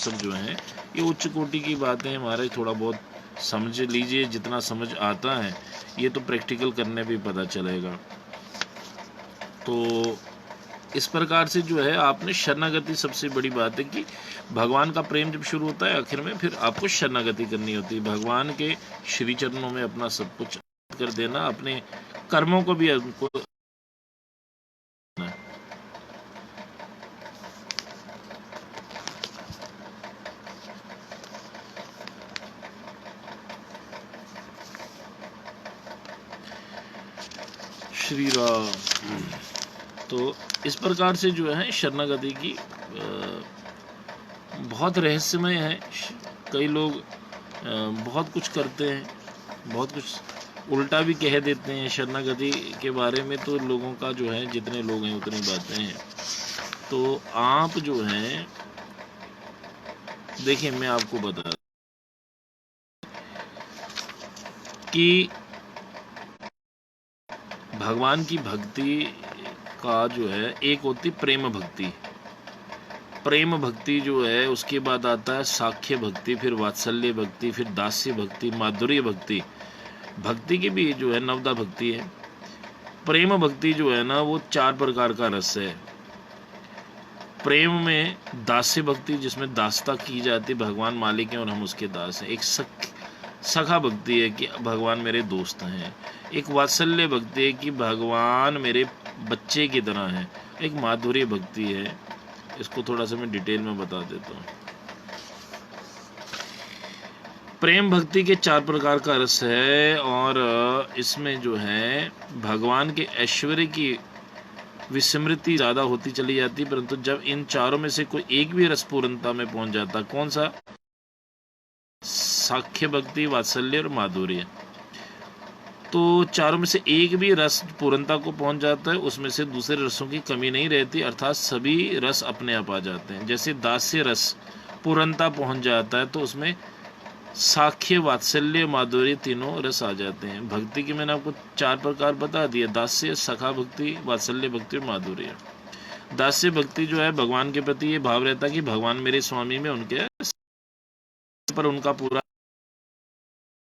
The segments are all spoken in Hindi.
सब जो हैं ये उच्च कोटि की बातें हैं महाराज, थोड़ा बहुत समझ लीजिए, जितना समझ आता है ये तो प्रैक्टिकल करने पे पता चलेगा। तो इस प्रकार से जो है आपने शरणागति, सबसे बड़ी बात है कि भगवान का प्रेम जब शुरू होता है आखिर में फिर आपको शरणागति करनी होती है, भगवान के श्री चरणों में अपना सब कुछ कर देना, अपने कर्मों को भी उनको श्री राम। तो इस प्रकार से जो है शरणागति की बहुत रहस्यमय है। कई लोग बहुत कुछ करते हैं, बहुत कुछ उल्टा भी कह देते हैं शरणागति के बारे में, तो लोगों का जो है जितने लोग हैं उतनी बातें हैं। तो आप जो हैं देखिए, मैं आपको बता कि भगवान की भक्ति का जो है एक होती प्रेम भक्ति, प्रेम भक्ति जो है, उसके बाद आता है साख्य भक्ति, फिर वात्सल्य भक्ति, फिर दास्य भक्ति, माधुर्य भक्ति। भक्ति की भी जो है नवदा भक्ति है। प्रेम भक्ति जो है ना वो 4 प्रकार का रस है। प्रेम में दास्य भक्ति, जिसमें दासता की जाती, भगवान मालिक हैं और हम उसके दास हैं। एक सखा भक्ति है कि भगवान मेरे दोस्त हैं। एक वात्सल्य भक्ति है कि भगवान मेरे बच्चे की तरह हैं। एक माधुर्य भक्ति है, इसको थोड़ा सा मैं डिटेल में बता देता हूँ। प्रेम भक्ति के 4 प्रकार का रस है और इसमें जो है भगवान के ऐश्वर्य की विस्मृति ज़्यादा होती चली जाती, परंतु जब इन चारों में से कोई एक भी रस पूर्णता में पहुंच जाता, कौन सा? साख्य भक्ति, वात्सल्य और माधुर्य। तो चारों में से एक भी रस पूर्णता को पहुंच जाता है, उसमें से दूसरे रसों की कमी नहीं रहती, अर्थात सभी रस अपने आप आ जाते हैं। जैसे दास्य रस पूर्णता पहुंच जाता है तो उसमें साख्य, वात्सल्य, माधुर्य तीनों रस आ जाते हैं। भक्ति के मैंने आपको 4 प्रकार बता दिए, दास्य, सखा भक्ति, वात्सल्य भक्ति और माधुर्य। दास्य भक्ति जो है भगवान के प्रति ये भाव रहता है कि भगवान मेरे स्वामी में उनके पर उनका पूरा,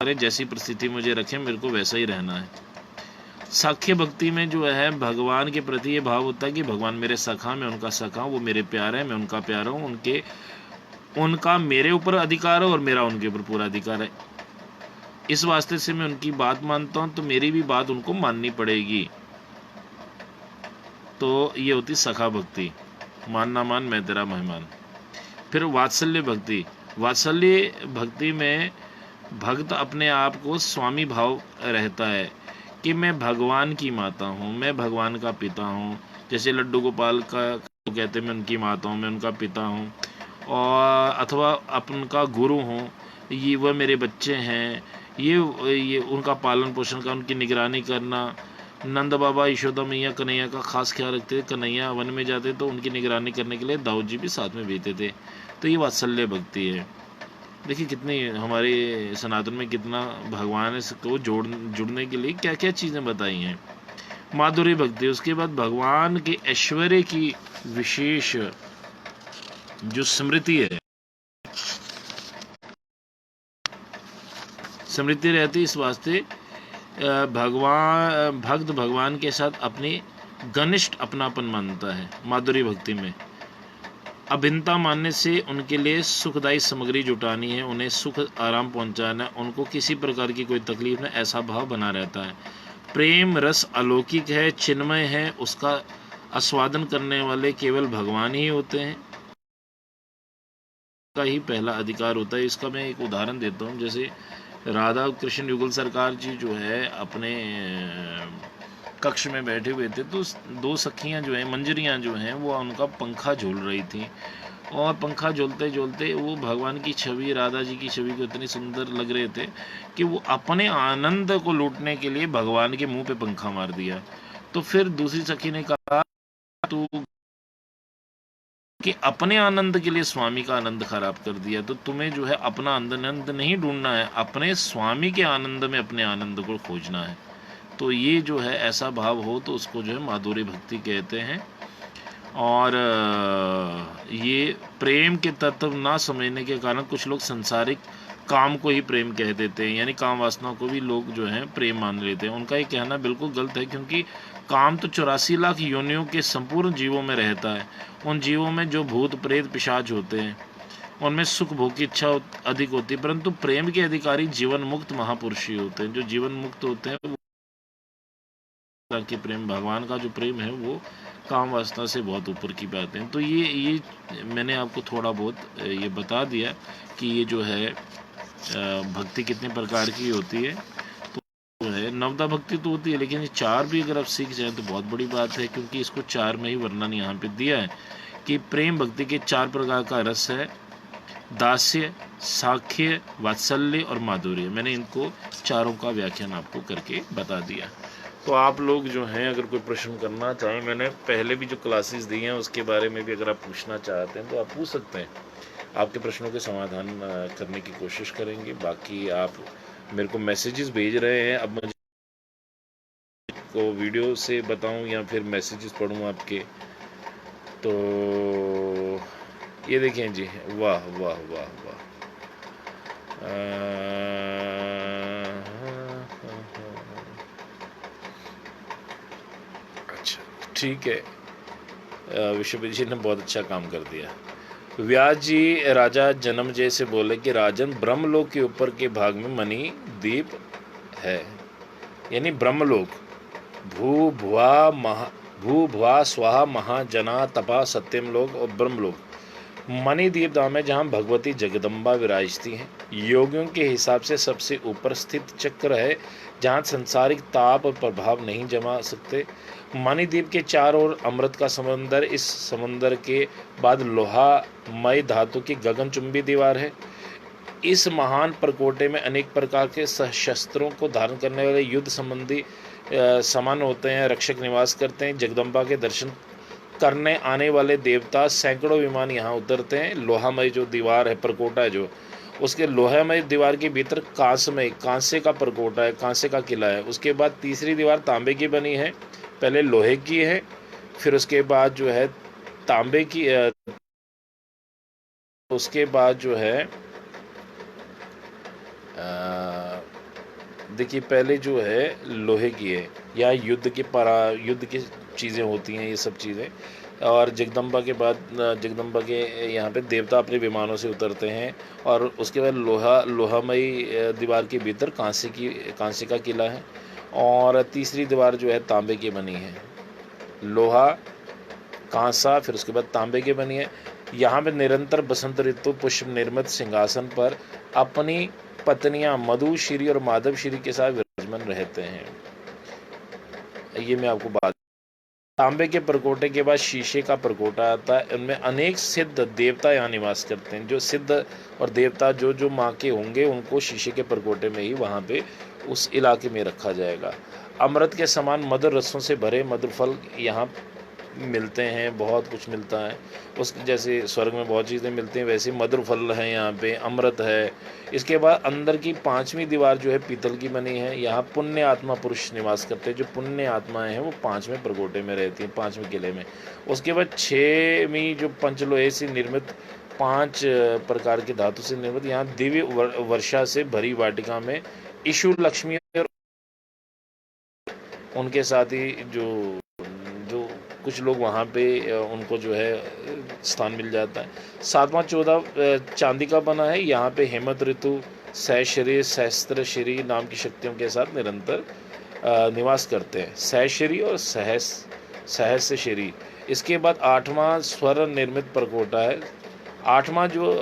जैसी परिस्थिति मुझे रखे मेरे को वैसा ही रहना है। साख्य भक्ति में जो है भगवान के प्रति ये भाव होता है कि भगवान मेरे सखा, मैं उनका सखा, वो मेरे प्यारे हैं, मैं उनका प्यारा हूँ, उनका मेरे ऊपर अधिकार है और मेरा उनके ऊपर पूरा अधिकार है। इस वास्ते से मैं उनकी बात मानता हूं तो मेरी भी बात उनको माननी पड़ेगी। तो ये होती सखा भक्ति, मान ना मान मैं तेरा मेहमान। फिर वात्सल्य भक्ति, वात्सल्य भक्ति में भक्त अपने आप को स्वामी भाव रहता है कि मैं भगवान की माता हूँ, मैं भगवान का पिता हूँ। जैसे लड्डू गोपाल का कहते हैं मैं उनकी माता हूँ, मैं उनका पिता हूँ, और अथवा अपन का गुरु हूँ, ये वह मेरे बच्चे हैं, ये उनका पालन पोषण का, उनकी निगरानी करना। नंद बाबा यशोदा मैया कन्हैया का खास ख्याल रखते थे। कन्हैया वन में जाते तो उनकी निगरानी करने के लिए दाऊद जी भी साथ में भेजते थे। तो ये वात्सल्य भक्ति है। देखिए कितनी हमारे सनातन में कितना भगवान को जुड़ने के लिए क्या क्या चीज़ें बताई हैं। माधुर्य भक्ति, उसके बाद भगवान के ऐश्वर्य की विशेष जो स्मृति है, स्मृति रहती, इस वास्ते भक्त भगवान के साथ अपनी घनिष्ठ अपनापन मानता है। माधुर्य भक्ति में अभिन्नता मानने से उनके लिए सुखदायी सामग्री जुटानी है, उन्हें सुख आराम पहुंचाना है, उनको किसी प्रकार की कोई तकलीफ न, ऐसा भाव बना रहता है। प्रेम रस अलौकिक है, चिन्मय है, उसका आस्वादन करने वाले केवल भगवान ही होते हैं, का ही पहला अधिकार होता है। इसका मैं एक उदाहरण देता हूँ। जैसे राधा कृष्ण युगल सरकार जी जो है अपने कक्ष में बैठे हुए थे, तो 2 सखियां जो हैं, मंजरियां जो हैं, वो उनका पंखा झूल रही थी, और पंखा झूलते झूलते वो भगवान की छवि, राधा जी की छवि को इतनी सुंदर लग रहे थे कि वो अपने आनंद को लूटने के लिए भगवान के मुंह पे पंखा मार दिया। तो फिर दूसरी सखी ने कहा तू कि अपने आनंद के लिए स्वामी का आनंद खराब कर दिया, तो तुम्हें जो है अपना आनंद नहीं ढूंढना है, अपने स्वामी के आनंद में अपने आनंद को खोजना है। तो ये जो है ऐसा भाव हो तो उसको जो है माधुर्य भक्ति कहते हैं। और ये प्रेम के तत्व ना समझने के कारण कुछ लोग संसारिक काम को ही प्रेम कह देते हैं, यानी काम वासना को भी लोग जो है प्रेम मान लेते हैं। उनका ये कहना बिल्कुल गलत है, क्योंकि काम तो 84 लाख योनियों के संपूर्ण जीवों में रहता है। उन जीवों में जो भूत प्रेत पिशाच होते हैं उनमें सुख भोग की इच्छा अधिक होती है, परंतु प्रेम के अधिकारी जीवन मुक्त महापुरुष ही होते हैं। जो जीवन मुक्त होते हैं वो कि प्रेम, भगवान का जो प्रेम है वो काम वासना से बहुत ऊपर की बात है। तो ये मैंने आपको थोड़ा बहुत ये बता दिया कि ये जो है भक्ति कितने प्रकार की होती है। तो जो है नवदा भक्ति तो होती है, लेकिन ये चार भी अगर आप सीख जाएं तो बहुत बड़ी बात है, क्योंकि इसको चार में ही वर्णन यहाँ पे दिया है कि प्रेम भक्ति के 4 प्रकार का रस है: दास्य, साख्य, वात्सल्य और माधुर्य। मैंने इनको चारों का व्याख्यान आपको करके बता दिया। तो आप लोग जो हैं अगर कोई प्रश्न करना चाहें, मैंने पहले भी जो क्लासेस दी हैं उसके बारे में भी अगर आप पूछना चाहते हैं तो आप पूछ सकते हैं। आपके प्रश्नों के समाधान करने की कोशिश करेंगे। बाकी आप मेरे को मैसेजेस भेज रहे हैं, अब मुझे को वीडियो से बताऊं या फिर मैसेजेस पढ़ूं आपके। तो ये देखें जी, वाह वाह वाह वाह, अच्छा ठीक है, विश्वजीत जी ने बहुत अच्छा काम कर दिया। व्यास जी राजा जन्मजय से बोले कि राजन, ब्रह्मलोक के ऊपर के भाग में मणि द्वीप है, यानी ब्रह्मलोक। भू भुवा स्वाहा महाजना तपा सत्यम लोक और ब्रह्मलोक मणिद्वीप धाम है, जहाँ भगवती जगदम्बा विराजती हैं। योगियों के हिसाब से सबसे ऊपर स्थित चक्र है, जहाँ संसारिक ताप और प्रभाव नहीं जमा सकते। मणिद्वीप के चारों ओर अमृत का समंदर, इस समंदर के बाद लोहामय धातु की गगनचुंबी दीवार है। इस महान परकोटे में अनेक प्रकार के शस्त्रों को धारण करने वाले युद्ध संबंधी सामान होते हैं। रक्षक निवास करते हैं। जगदम्बा के दर्शन करने आने वाले देवता सैकड़ों विमान यहाँ उतरते हैं। लोहामय जो दीवार है, परकोटा है जो, उसके लोहामय दीवार के भीतर कांसे का परकोटा है, कांसे का किला है। उसके बाद तीसरी दीवार तांबे की बनी है, पहले लोहे की है, फिर उसके बाद जो है तांबे की, उसके बाद जो है देखिए पहले जो है लोहे की है। या युद्ध की चीज़ें होती हैं, ये सब चीज़ें। और जगदम्बा के बाद, जगदम्बा के यहाँ पे देवता अपने विमानों से उतरते हैं। और उसके बाद लोहामयी दीवार के भीतर कांसे का किला है। और तीसरी दीवार जो है तांबे की बनी है, लोहा, कांसा, फिर उसके बाद तांबे की बनी है। यहाँ पे निरंतर बसंत ऋतु पुष्प निर्मित सिंहासन पर अपनी पत्नियां मधु श्री और माधव श्री के साथ विराजमान रहते हैं। ये मैं आपको बात, तांबे के परकोटे के बाद शीशे का परकोटा आता है। उनमें अनेक सिद्ध देवता यहाँ निवास करते हैं। जो सिद्ध और देवता जो माँ के होंगे उनको शीशे के परकोटे में ही वहाँ पे उस इलाके में रखा जाएगा। अमृत के समान मधुर रसों से भरे मधुर फल यहाँ मिलते हैं, बहुत कुछ मिलता है। उस जैसे स्वर्ग में बहुत चीज़ें मिलती हैं, वैसे मधुर फल है यहाँ पे, अमृत है। इसके बाद अंदर की 5वीं दीवार जो है पीतल की बनी है। यहाँ पुण्य आत्मा पुरुष निवास करते हैं। जो पुण्य आत्माएं हैं वो 5वें परकोटे में रहती हैं, 5वें किले में। उसके बाद 6वीं जो पंचलोहे से निर्मित 5 प्रकार के धातु से निर्मित यहाँ दिव्य वर्षा से भरी वाटिका में ईशु लक्ष्मी और उनके साथ ही जो कुछ लोग वहाँ पे उनको जो है स्थान मिल जाता है। 7वां 14 चांदी का बना है। यहाँ पे हेमंत ऋतु सहश्री सहस्त्र श्री नाम की शक्तियों के साथ निरंतर निवास करते हैं। सहश्री और सहस्त्र श्री। इसके बाद 8वां स्वर निर्मित परकोटा है। 8वां जो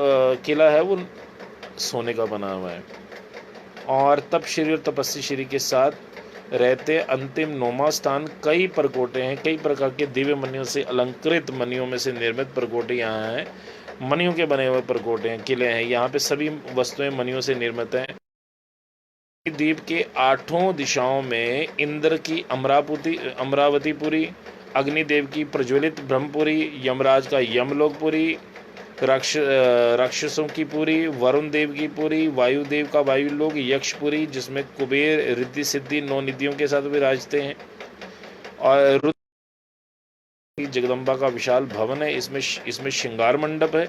किला है वो सोने का बना हुआ है। और तप श्री और तपस्वी श्री के साथ रहते। अंतिम 9वां स्थान कई परकोटे हैं। कई प्रकार के दिव्य मणियों से अलंकृत मणियों में से निर्मित परकोटे यहाँ हैं। मणियों के बने हुए परकोटे हैं, किले हैं। यहाँ पे सभी वस्तुएं मणियों से निर्मित हैं। द्वीप के 8 दिशाओं में इंद्र की अमरावतीपुरी, अग्निदेव की प्रज्वलित ब्रह्मपुरी, यमराज का यमलोकपुरी, राक्षसों की पुरी, वरुण देव की पुरी, वायुदेव का वायुलोक, यक्षपुरी जिसमें कुबेर रिद्धि सिद्धि 9 निधियों के साथ विराजते हैं, और जगदम्बा का विशाल भवन है। इसमें श्रृंगार मंडप है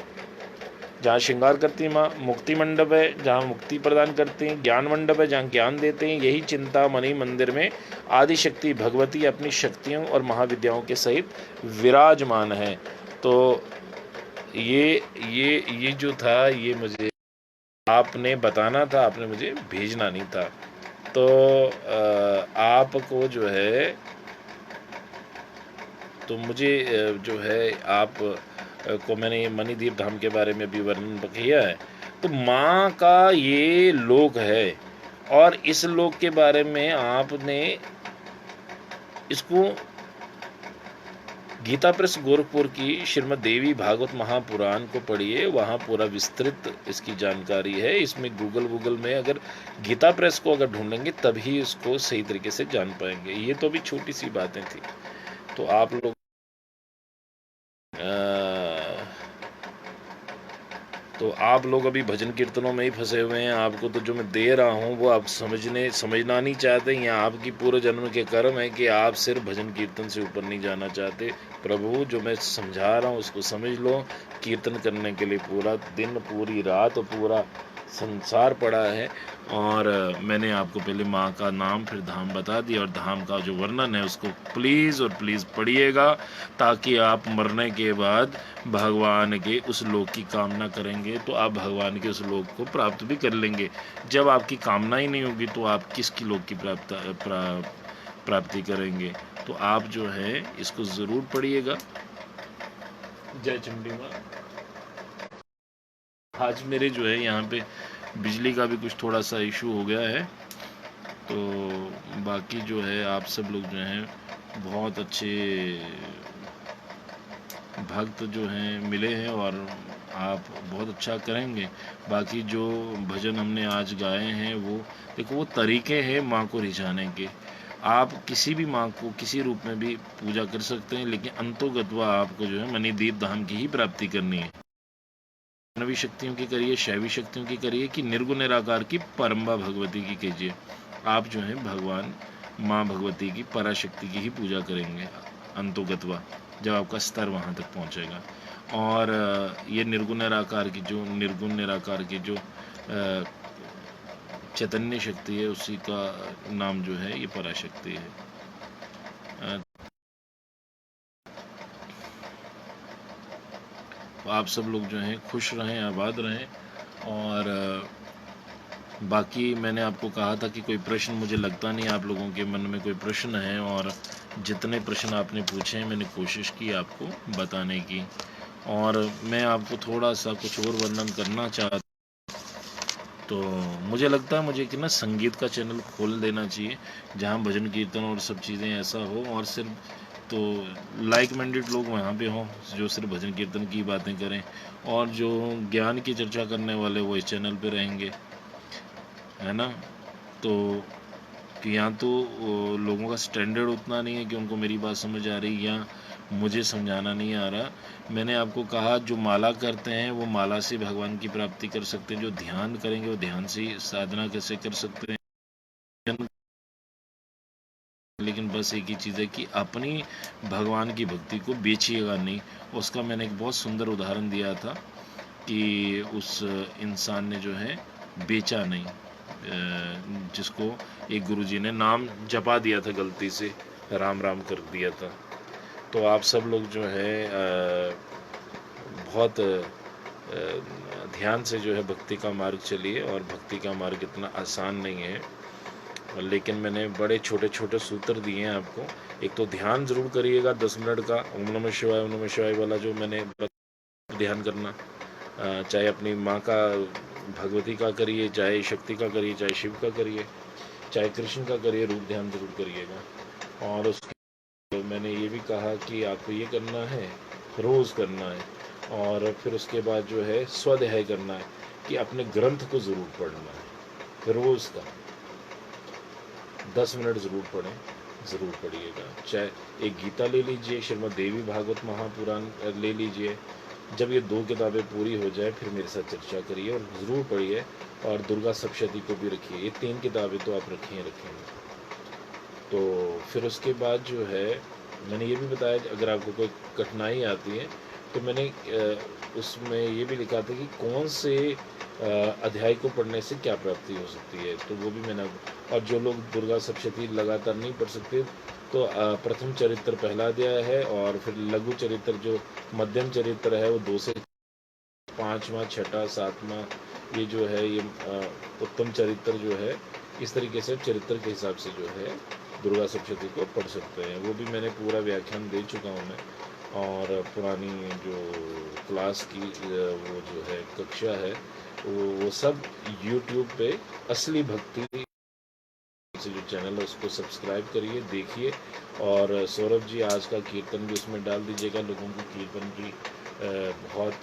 जहाँ श्रृंगार करती हैं माँ, मुक्ति मंडप है जहाँ मुक्ति प्रदान करती हैं, ज्ञान मंडप है जहाँ ज्ञान देते हैं। यही चिंतामणि मंदिर में आदि शक्ति भगवती अपनी शक्तियों और महाविद्याओं के सहित विराजमान है। तो ये जो था, ये मुझे आपने बताना था, आपने मुझे भेजना नहीं था। तो आपको जो है, तो मुझे जो है आप को मैंने मणिदीप धाम के बारे में भी वर्णन किया है। तो माँ का ये लोक है और इस लोक के बारे में आपने इसको गीता प्रेस गोरखपुर की श्रीमद् देवी भागवत महापुराण को पढ़िए, वहाँ पूरा विस्तृत इसकी जानकारी है। इसमें गूगल में अगर गीता प्रेस को अगर ढूंढेंगे तभी इसको सही तरीके से जान पाएंगे। ये तो भी छोटी सी बातें थी। तो आप लोग अभी भजन कीर्तनों में ही फंसे हुए हैं। आपको तो जो मैं दे रहा हूँ वो आप समझना नहीं चाहते, या आपकी पूर्व जन्म के कर्म है कि आप सिर्फ भजन कीर्तन से ऊपर नहीं जाना चाहते। प्रभु जो मैं समझा रहा हूँ उसको समझ लो। कीर्तन करने के लिए पूरा दिन, पूरी रात और पूरा संसार पड़ा है। और मैंने आपको पहले माँ का नाम फिर धाम बता दिया, और धाम का जो वर्णन है उसको प्लीज़ और प्लीज़ पढ़िएगा, ताकि आप मरने के बाद भगवान के उस लोक की कामना करेंगे तो आप भगवान के उस लोक को प्राप्त भी कर लेंगे। जब आपकी कामना ही नहीं होगी तो आप किसकी लोक की प्राप्ति करेंगे। तो आप जो है इसको ज़रूर पढ़िएगा। जय चंडी माँ। आज मेरे जो है यहाँ पे बिजली का भी कुछ थोड़ा सा इशू हो गया है। तो बाकी जो है आप सब लोग जो हैं बहुत अच्छे भक्त जो हैं मिले हैं और आप बहुत अच्छा करेंगे। बाकी जो भजन हमने आज गाए हैं वो देखो, वो तरीके हैं माँ को रिझाने के। आप किसी भी माँ को किसी रूप में भी पूजा कर सकते हैं, लेकिन अंतोगत्वा आपको जो है मणिदीप धाम की ही प्राप्ति करनी है। मानवी शक्तियों की करिए, शैवी शक्तियों की करिए, कि निर्गुण निराकार की परम्बा भगवती की कीजिए। आप जो है भगवान माँ भगवती की पराशक्ति की ही पूजा करेंगे अंतोगत्वा, जब आपका स्तर वहाँ तक पहुँचेगा। और ये निर्गुण निराकार की जो चैतन्य शक्ति है उसी का नाम जो है ये पराशक्ति है। तो आप सब लोग जो हैं खुश रहें, आबाद रहें। और बाकी मैंने आपको कहा था कि कोई प्रश्न, मुझे लगता नहीं आप लोगों के मन में कोई प्रश्न है, और जितने प्रश्न आपने पूछे हैं मैंने कोशिश की आपको बताने की। और मैं आपको थोड़ा सा कुछ और वर्णन करना चाहता, तो मुझे लगता है मुझे कि ना संगीत का चैनल खोल देना चाहिए जहाँ भजन कीर्तन और सब चीज़ें ऐसा हो, और सिर्फ तो लाइक माइंडेड लोग वहाँ पे हों जो सिर्फ भजन कीर्तन की बातें करें, और जो ज्ञान की चर्चा करने वाले वो इस चैनल पे रहेंगे, है ना। तो कि या तो लोगों का स्टैंडर्ड उतना नहीं है कि उनको मेरी बात समझ आ रही, या मुझे समझाना नहीं आ रहा। मैंने आपको कहा जो माला करते हैं वो माला से भगवान की प्राप्ति कर सकते हैं, जो ध्यान करेंगे वो ध्यान से साधना कैसे कर सकते हैं। लेकिन बस एक ही चीज़ है कि अपनी भगवान की भक्ति को बेचिएगा नहीं। उसका मैंने एक बहुत सुंदर उदाहरण दिया था कि उस इंसान ने जो है बेचा नहीं, जिसको एक गुरुजी ने नाम जपा दिया था, गलती से राम राम कर दिया था। तो आप सब लोग जो है बहुत ध्यान से जो है भक्ति का मार्ग चलिए, और भक्ति का मार्ग इतना आसान नहीं है, लेकिन मैंने बड़े छोटे छोटे सूत्र दिए हैं आपको। एक तो ध्यान ज़रूर करिएगा 10 मिनट का, ओम नमः शिवाय वाला जो मैंने ध्यान करना, चाहे अपनी माँ का, भगवती का करिए, चाहे शक्ति का करिए, चाहे शिव का करिए, चाहे कृष्ण का करिए, रूप ध्यान जरूर करिएगा। और उसके मैंने ये भी कहा कि आपको ये करना है, रोज़ करना है। और फिर उसके बाद जो है स्वाध्याय करना है, कि अपने ग्रंथ को ज़रूर पढ़ना है, रोज़ का 10 मिनट ज़रूर पढ़ें, ज़रूर पढ़िएगा। चाहे एक गीता ले लीजिए, श्रीमद् देवी भागवत महापुराण ले लीजिए। जब ये 2 किताबें पूरी हो जाए फिर मेरे साथ चर्चा करिए और ज़रूर पढ़िए। और दुर्गा सप्तशती को भी रखिए, ये 3 किताबें तो आप रखेंगे। तो फिर उसके बाद जो है मैंने ये भी बताया कि अगर आपको कोई कठिनाई आती है तो मैंने उसमें ये भी लिखा था कि कौन से अध्याय को पढ़ने से क्या प्राप्ति हो सकती है, तो वो भी मैंने। और जो लोग दुर्गा सप्तशती लगातार नहीं पढ़ सकते तो प्रथम चरित्र पहला अध्याय है, और फिर लघु चरित्र जो मध्यम चरित्र है वो 2 से 5वां, छठा, 7वां, ये जो है ये उत्तम चरित्र जो है, इस तरीके से चरित्र के हिसाब से जो है दुर्गा सप्तशती को पढ़ सकते हैं। वो भी मैंने पूरा व्याख्यान दे चुका हूँ मैं, और पुरानी जो क्लास की वो जो है कक्षा है वो सब यूट्यूब पे असली भक्ति से जो चैनल है उसको सब्सक्राइब करिए, देखिए। और सौरभ जी आज का कीर्तन भी उसमें डाल दीजिएगा, लोगों को कीर्तन की बहुत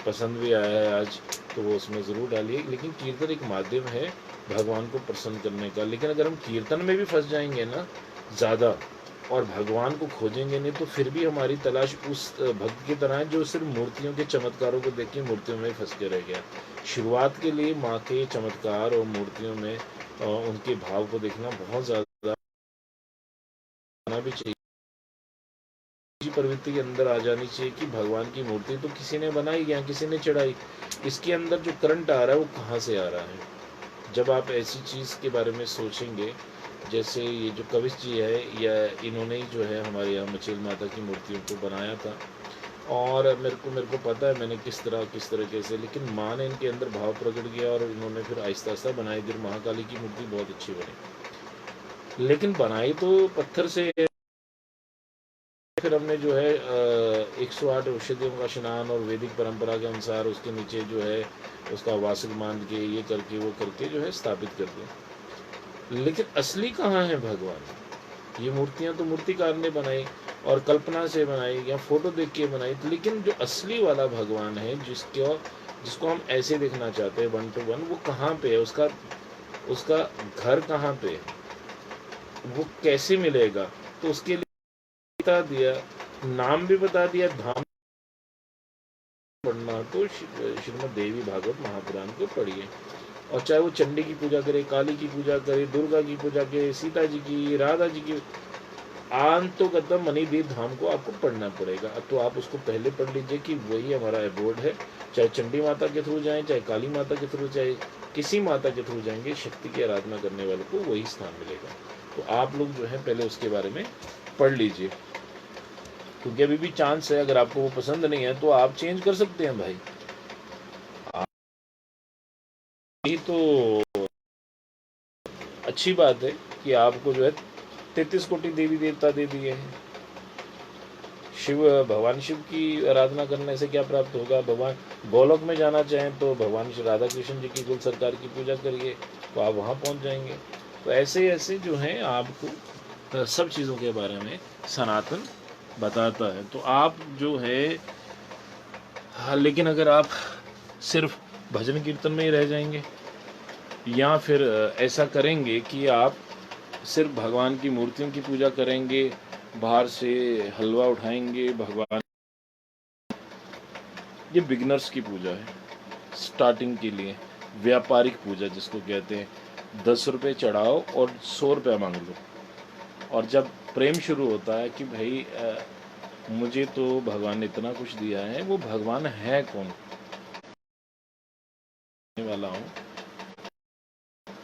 पसंद भी आया है आज, तो वो उसमें ज़रूर डालिए। लेकिन कीर्तन एक माध्यम है भगवान को प्रसन्न करने का, लेकिन अगर हम कीर्तन में भी फंस जाएंगे ना ज़्यादा और भगवान को खोजेंगे नहीं, तो फिर भी हमारी तलाश उस भक्त की तरह है जो सिर्फ मूर्तियों के चमत्कारों को देख के मूर्तियों में फंस के रह गया। शुरुआत के लिए माँ के चमत्कार और मूर्तियों में उनके भाव को देखना बहुत ज़्यादा भी चाहिए। प्रवृत्ति के अंदर आ जानी चाहिए कि भगवान की मूर्ति तो किसी ने बनाई या किसी ने चढ़ाई, इसके अंदर जो करंट आ रहा है वो कहाँ से आ रहा है। जब आप ऐसी चीज़ के बारे में सोचेंगे, जैसे ये जो कविश जी है, या इन्होंने ही जो है हमारे यहाँ मचेल माता की मूर्तियों को बनाया था, और मेरे को पता है मैंने किस तरीके से, लेकिन माँ ने इनके अंदर भाव प्रकट किया और इन्होंने फिर आहिस्ता आहिस्ता बनाई। फिर महाकाली की मूर्ति बहुत अच्छी बनी, लेकिन बनाई तो पत्थर से। फिर हमने जो है 108 औषधियों का स्नान और वैदिक परंपरा के अनुसार उसके नीचे जो है उसका वासक मान के ये करके वो करके जो है स्थापित कर दिया। लेकिन असली कहाँ है भगवान। ये मूर्तियाँ तो मूर्तिकार ने बनाई और कल्पना से बनाई या फोटो देख के बनाई, लेकिन जो असली वाला भगवान है जिसको हम ऐसे देखना चाहते हैं 1 to 1, वो कहाँ पे है, उसका घर कहाँ पे है, वो कैसे मिलेगा। तो उसके लिए बता दिया, नाम भी बता दिया, धाम पढ़ना तो श्रीमद् देवी भागवत महापुराण को पढ़िए। और चाहे वो चंडी की पूजा करे, काली की पूजा करे, दुर्गा की पूजा करे, सीता जी की, राधा जी की, तो कदम मणिदीप धाम को आपको पढ़ना पड़ेगा। तो आप उसको पहले पढ़ लीजिए कि वही हमारा एबोर्ड है। चाहे चंडी माता के थ्रू जाएं, चाहे काली माता के थ्रू, चाहे किसी माता के थ्रू जाएंगे, शक्ति की आराधना करने वालों को वही स्थान मिलेगा। तो आप लोग जो है पहले उसके बारे में पढ़ लीजिए, क्योंकि अभी भी चांस है। अगर आपको वो पसंद नहीं है तो आप चेंज कर सकते हैं भाई। ये तो अच्छी बात है कि आपको जो है 33 कोटि देवी देवता दे दिए हैं। भगवान शिव की आराधना करने से क्या प्राप्त होगा। भगवान गोलोक में जाना चाहें तो भगवान श्री राधा कृष्ण जी की कुल सरकार की पूजा करिए तो आप वहाँ पहुँच जाएंगे। तो ऐसे ऐसे जो है आपको सब चीज़ों के बारे में सनातन बताता है। तो आप जो है लेकिन अगर आप सिर्फ भजन कीर्तन में ही रह जाएंगे, या फिर ऐसा करेंगे कि आप सिर्फ भगवान की मूर्तियों की पूजा करेंगे, बाहर से हलवा उठाएंगे भगवान, ये बिगनर्स की पूजा है, स्टार्टिंग के लिए व्यापारिक पूजा जिसको कहते हैं। 10 रुपये चढ़ाओ और 100 रुपया मांग लो, और जब प्रेम शुरू होता है कि भाई मुझे तो भगवान ने इतना कुछ दिया है, वो भगवान है कौन वाला हूँ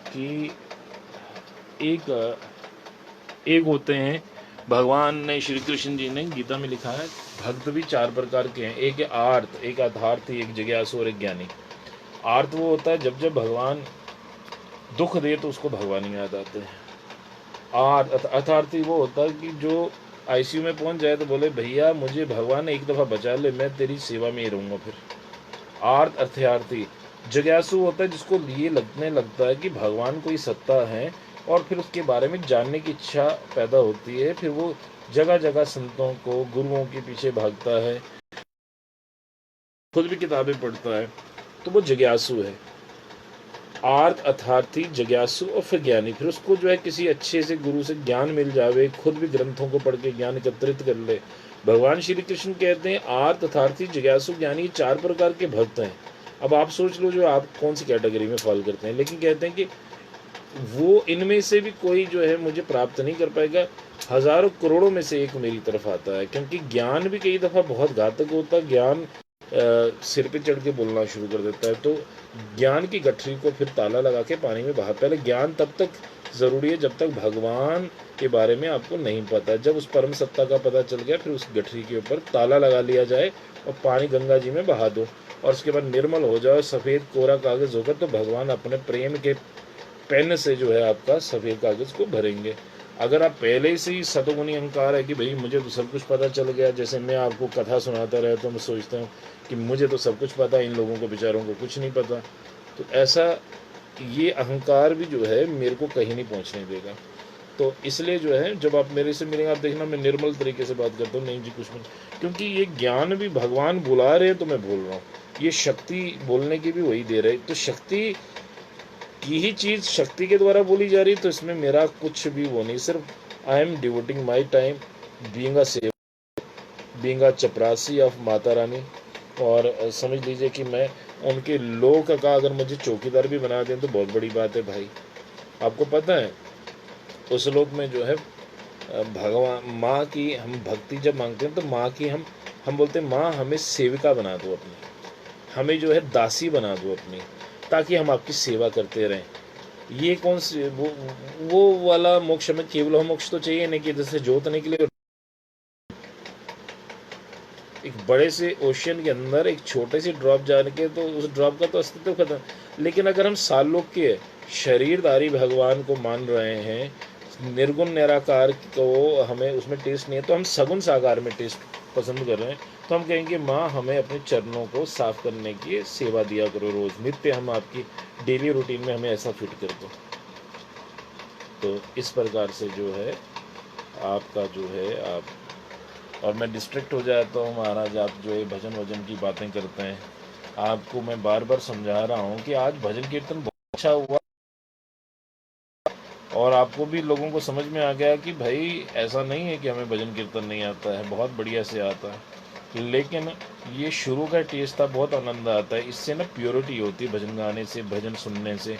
कि एक होते हैं भगवान ने, श्री कृष्ण जी ने गीता में लिखा है भक्त भी 4 प्रकार के हैं। एक है आर्त, एक अर्थार्थी, एक जिज्ञासु और एक ज्ञानी। आर्त वो होता है जब भगवान दुख दे तो उसको भगवान ही याद आते हैं। अर्थार्थी वो होता है कि जो आईसीयू में पहुंच जाए तो बोले भैया मुझे भगवान एक दफ़ा बचा ले, मैं तेरी सेवा में ही रहूँगा फिर। अर्थार्थी। जिज्ञासु होता है जिसको ये लगने लगता है कि भगवान कोई सत्ता है और फिर उसके बारे में जानने की इच्छा पैदा होती है, फिर वो जगह जगह संतों को, गुरुओं के पीछे भागता है, खुद भी किताबें पढ़ता है, तो वो जिज्ञासु है। अर्थार्थी, जिज्ञासु और फिर ज्ञानी। फिर उसको जो है किसी अच्छे से गुरु से ज्ञान मिल जावे, खुद भी ग्रंथों को पढ़ के ज्ञान एकत्रित कर ले। भगवान श्री कृष्ण कहते हैं अर्थार्थी, जिज्ञासु, ज्ञानी 4 प्रकार के भक्त हैं। अब आप सोच लो जो आप कौन सी कैटेगरी में फॉल करते हैं, लेकिन कहते हैं कि वो इनमें से भी कोई जो है मुझे प्राप्त नहीं कर पाएगा। हजारों करोड़ों में से एक मेरी तरफ आता है, क्योंकि ज्ञान भी कई दफ़ा बहुत घातक होता है। ज्ञान सिर पे चढ़ के बोलना शुरू कर देता है। तो ज्ञान की गठरी को फिर ताला लगा के पानी में बहा। पहले ज्ञान तब तक ज़रूरी है जब तक भगवान के बारे में आपको नहीं पता। जब उस परम सत्ता का पता चल गया, फिर उस गठरी के ऊपर ताला लगा लिया जाए और पानी गंगा जी में बहा दो, और उसके बाद निर्मल हो जाए, सफ़ेद कोरा कागज़ होकर, तो भगवान अपने प्रेम के पेन से जो है आपका सफ़ेद कागज़ को भरेंगे। अगर आप पहले से ही सतोगुणी अहंकार है कि भाई मुझे तो सब कुछ पता चल गया, जैसे मैं आपको कथा सुनाता रहता हूँ, मैं सोचता हूँ कि मुझे तो सब कुछ पता है, इन लोगों को बेचारों को कुछ नहीं पता, तो ऐसा ये अहंकार भी जो है मेरे को कहीं नहीं पहुँचने देगा। तो इसलिए जो है जब आप मेरे से मिलेंगे, आप देखना मैं निर्मल तरीके से बात करता हूँ, नहीं जी कुछ नहीं, क्योंकि ये ज्ञान भी भगवान बुला रहे हैं तो मैं बोल रहा हूँ, ये शक्ति बोलने की भी वही दे रहे। तो शक्ति की ही चीज़ शक्ति के द्वारा बोली जा रही, तो इसमें मेरा कुछ भी वो नहीं। सिर्फ I am devoting my time being a save, being a चपरासी ऑफ माता रानी। और समझ लीजिए कि मैं उनके लोक का अगर मुझे चौकीदार भी बना दें तो बहुत बड़ी बात है भाई। आपको पता है उस लोक में जो है भगवान माँ की हम भक्ति जब मांगते हैं तो माँ की हम बोलते हैं माँ हमें सेविका बना दो अपनी, हमें जो है दासी बना दो अपनी, ताकि हम आपकी सेवा करते रहें। ये कौन सी वो वाला मोक्ष, हमें केवल मोक्ष तो चाहिए नहीं कि जैसे जोत निकले एक बड़े से ओशियन के अंदर एक छोटे से ड्रॉप जाने के, तो उस ड्रॉप का तो अस्तित्व खत्म। लेकिन अगर हम सालोक के शरीरधारी भगवान को मान रहे हैं, निर्गुण निराकार को हमें उसमें टेस्ट नहीं है, तो हम सगुण साकार में टेस्ट पसंद कर रहे हैं, तो हम कहेंगे माँ हमें अपने चरणों को साफ करने की सेवा दिया करो रोज़ नित्य, हम आपकी डेली रूटीन में हमें ऐसा फिट कर दो। तो इस प्रकार से जो है आपका जो है आप, और मैं डिस्ट्रैक्ट हो जाता हूँ महाराज, आप जो है भजन वजन की बातें करते हैं। आपको मैं बार बार समझा रहा हूँ कि आज भजन कीर्तन बहुत अच्छा हुआ, और आपको भी लोगों को समझ में आ गया कि भाई ऐसा नहीं है कि हमें भजन कीर्तन नहीं आता है, बहुत बढ़िया से आता है। लेकिन ये शुरू का टेस्ट था, बहुत आनंद आता है, इससे ना प्योरिटी होती है भजन गाने से, भजन सुनने से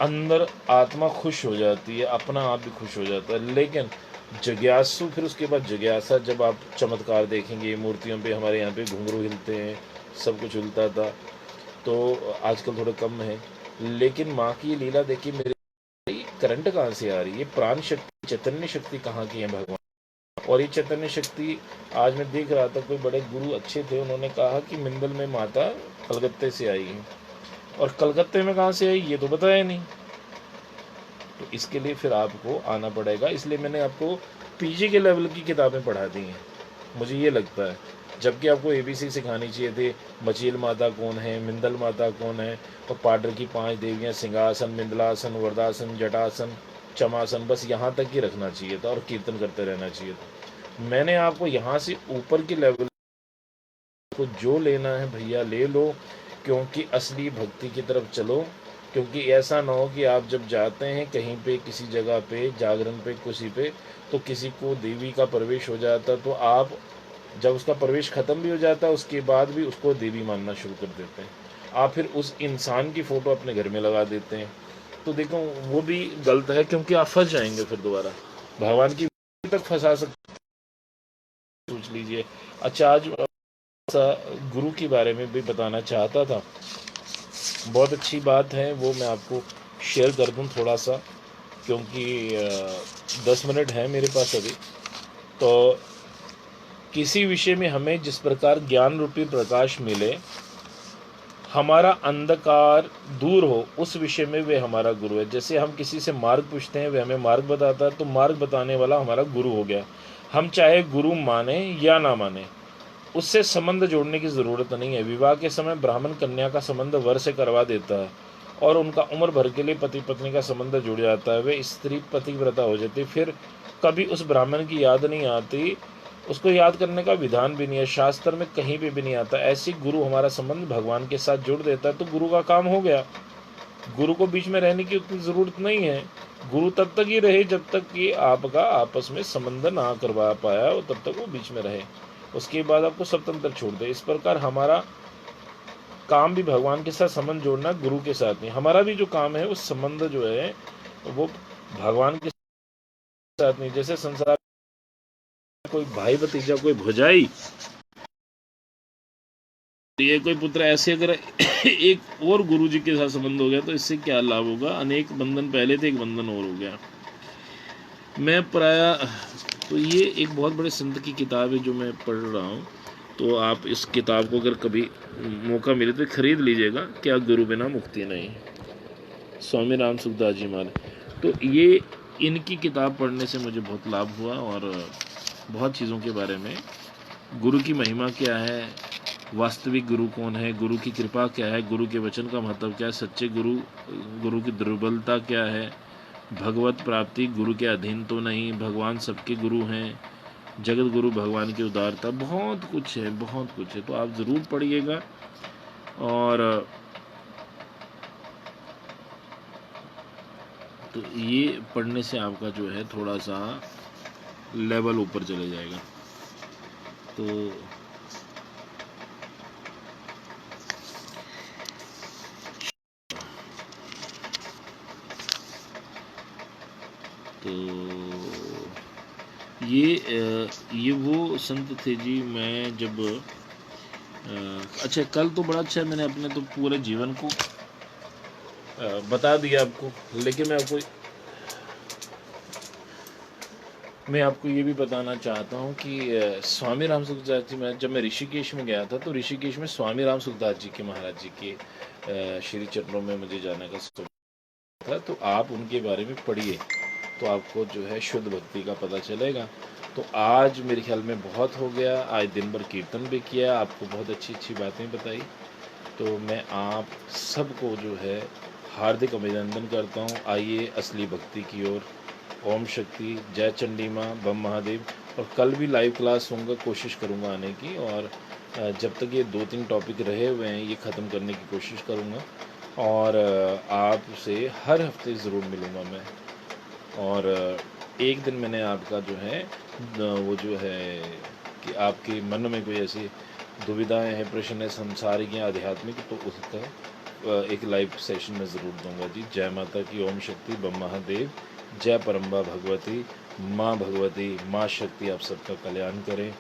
अंदर आत्मा खुश हो जाती है, अपना आप भी खुश हो जाता है। लेकिन जिज्ञासु, फिर उसके बाद जिज्ञासा, जब आप चमत्कार देखेंगे मूर्तियों पे, हमारे यहाँ पे घुंघरू हिलते हैं, सब कुछ हिलता था, तो आजकल थोड़ा कम है। लेकिन माँ की लीला देखिए, मेरे करंट कहाँ से आ रही है, प्राण शक्ति चैतन्य शक्ति कहाँ की है भगवान। और ये चैतन्य शक्ति आज मैं देख रहा था, कोई बड़े गुरु अच्छे थे, उन्होंने कहा कि मिंदल में माता कलकत्ते से आई है, और कलकत्ते में कहाँ से आई ये तो बताया नहीं। तो इसके लिए फिर आपको आना पड़ेगा, इसलिए मैंने आपको पीजी के लेवल की किताबें पढ़ा दी हैं, मुझे ये लगता है। जबकि आपको एबीसी सिखानी चाहिए थे, मचील माता कौन है, मिंदल माता कौन है, और पाडर की 5 देवियाँ, सिंहासन, मिंदलासन, वरदासन, जटासन, चमासन, बस यहाँ तक ही रखना चाहिए था और कीर्तन करते रहना चाहिए था। मैंने आपको यहाँ से ऊपर के लेवल को जो लेना है भैया ले लो, क्योंकि असली भक्ति की तरफ चलो। क्योंकि ऐसा ना हो कि आप जब जाते हैं कहीं पे, किसी जगह पे, जागरण पे, किसी पे, तो किसी को देवी का प्रवेश हो जाता, तो आप जब उसका प्रवेश ख़त्म भी हो जाता है उसके बाद भी उसको देवी मानना शुरू कर देते हैं। आप फिर उस इंसान की फ़ोटो अपने घर में लगा देते हैं, तो देखो वो भी गलत है, क्योंकि आप फंस जाएंगे फिर दोबारा भगवान की तक फंसा सकते। सोच लीजिए। अच्छा, आज गुरु के बारे में भी बताना चाहता था, बहुत अच्छी बात है, वो मैं आपको शेयर कर दूं थोड़ा सा, क्योंकि 10 मिनट है मेरे पास अभी। तो किसी विषय में हमें जिस प्रकार ज्ञान रूपी प्रकाश मिले, हमारा अंधकार दूर हो, उस विषय में वे हमारा गुरु है। जैसे हम किसी से मार्ग पूछते हैं, वे हमें मार्ग बताता है, तो मार्ग बताने वाला हमारा गुरु हो गया। हम चाहे गुरु माने या ना माने, उससे संबंध जोड़ने की ज़रूरत नहीं है। विवाह के समय ब्राह्मण कन्या का संबंध वर से करवा देता है, और उनका उम्र भर के लिए पति पत्नी का संबंध जुड़ जाता है, वे स्त्री पतिव्रता हो जाती, फिर कभी उस ब्राह्मण की याद नहीं आती, उसको याद करने का विधान भी नहीं है, शास्त्र में कहीं भी नहीं आता। ऐसी गुरु हमारा संबंध भगवान के साथ जोड़ देता है, तो गुरु का काम हो गया। गुरु को बीच में रहने की उतनी ज़रूरत नहीं है। गुरु तब तक ही रहे जब तक कि आपका आपस में संबंध ना करवा पाया, और तब तक वो बीच में रहे, उसके बाद आपको स्वतंत्र छोड़ दे। इस प्रकार हमारा काम भी भगवान के साथ संबंध जोड़ना, गुरु के साथ नहीं। हमारा भी जो काम है उस संबंध जो है वो भगवान के साथ नहीं। जैसे संसार में कोई भाई भतीजा, कोई भौजाई, ये कोई पुत्र, ऐसे अगर एक और गुरु जी के साथ संबंध हो गया तो इससे क्या लाभ होगा? अनेक बंधन पहले थे, एक बंधन और हो गया। मैं प्राय तो ये एक बहुत बड़े संत की किताब है जो मैं पढ़ रहा हूँ, तो आप इस किताब को अगर कभी मौका मिले तो खरीद लीजिएगा। क्या गुरु बिना मुक्ति नहीं, स्वामी राम सुखदास जी महाराज। तो ये इनकी किताब पढ़ने से मुझे बहुत लाभ हुआ और बहुत चीज़ों के बारे में, गुरु की महिमा क्या है, वास्तविक गुरु कौन है, गुरु की कृपा क्या है, गुरु के वचन का महत्व क्या है, सच्चे गुरु, गुरु की दुर्बलता क्या है, भगवत प्राप्ति गुरु के अधीन तो नहीं, भगवान सबके गुरु हैं, जगत गुरु भगवान की उदारता, बहुत कुछ है, बहुत कुछ है। तो आप ज़रूर पढ़िएगा और तो ये पढ़ने से आपका जो है थोड़ा सा लेवल ऊपर चले जाएगा। तो ये वो संत थे जी। मैं जब अच्छा, कल तो बड़ा अच्छा है, मैंने अपने तो पूरे जीवन को बता दिया आपको, लेकिन मैं आपको ये भी बताना चाहता हूँ कि स्वामी राम सुखदास जी, जब मैं ऋषिकेश में गया था तो ऋषिकेश में स्वामी राम सुखदास जी के महाराज जी के श्री चरणों में मुझे जाने का सौभाग्य था। तो आप उनके बारे में पढ़िए तो आपको जो है शुद्ध भक्ति का पता चलेगा। तो आज मेरे ख्याल में बहुत हो गया, आज दिन भर कीर्तन भी किया, आपको बहुत अच्छी अच्छी बातें बताई। तो मैं आप सबको जो है हार्दिक अभिनंदन करता हूँ। आइए असली भक्ति की ओर। ओम शक्ति, जय चंडी माँ, बम महादेव। और कल भी लाइव क्लास होऊंगा, कोशिश करूँगा आने की, और जब तक ये 2-3 टॉपिक रहे हुए हैं ये ख़त्म करने की कोशिश करूँगा, और आपसे हर हफ्ते ज़रूर मिलूँगा मैं। और एक दिन मैंने आपका जो है वो जो है कि आपके मन में कोई ऐसी दुविधाएं हैं, प्रश्न है, सांसारिक या आध्यात्मिक, तो उसका एक लाइव सेशन में ज़रूर दूंगा जी। जय माता की, ओम शक्ति, बम महादेव, जय परम्बा भगवती, माँ भगवती, माँ शक्ति आप सबका कल्याण करें।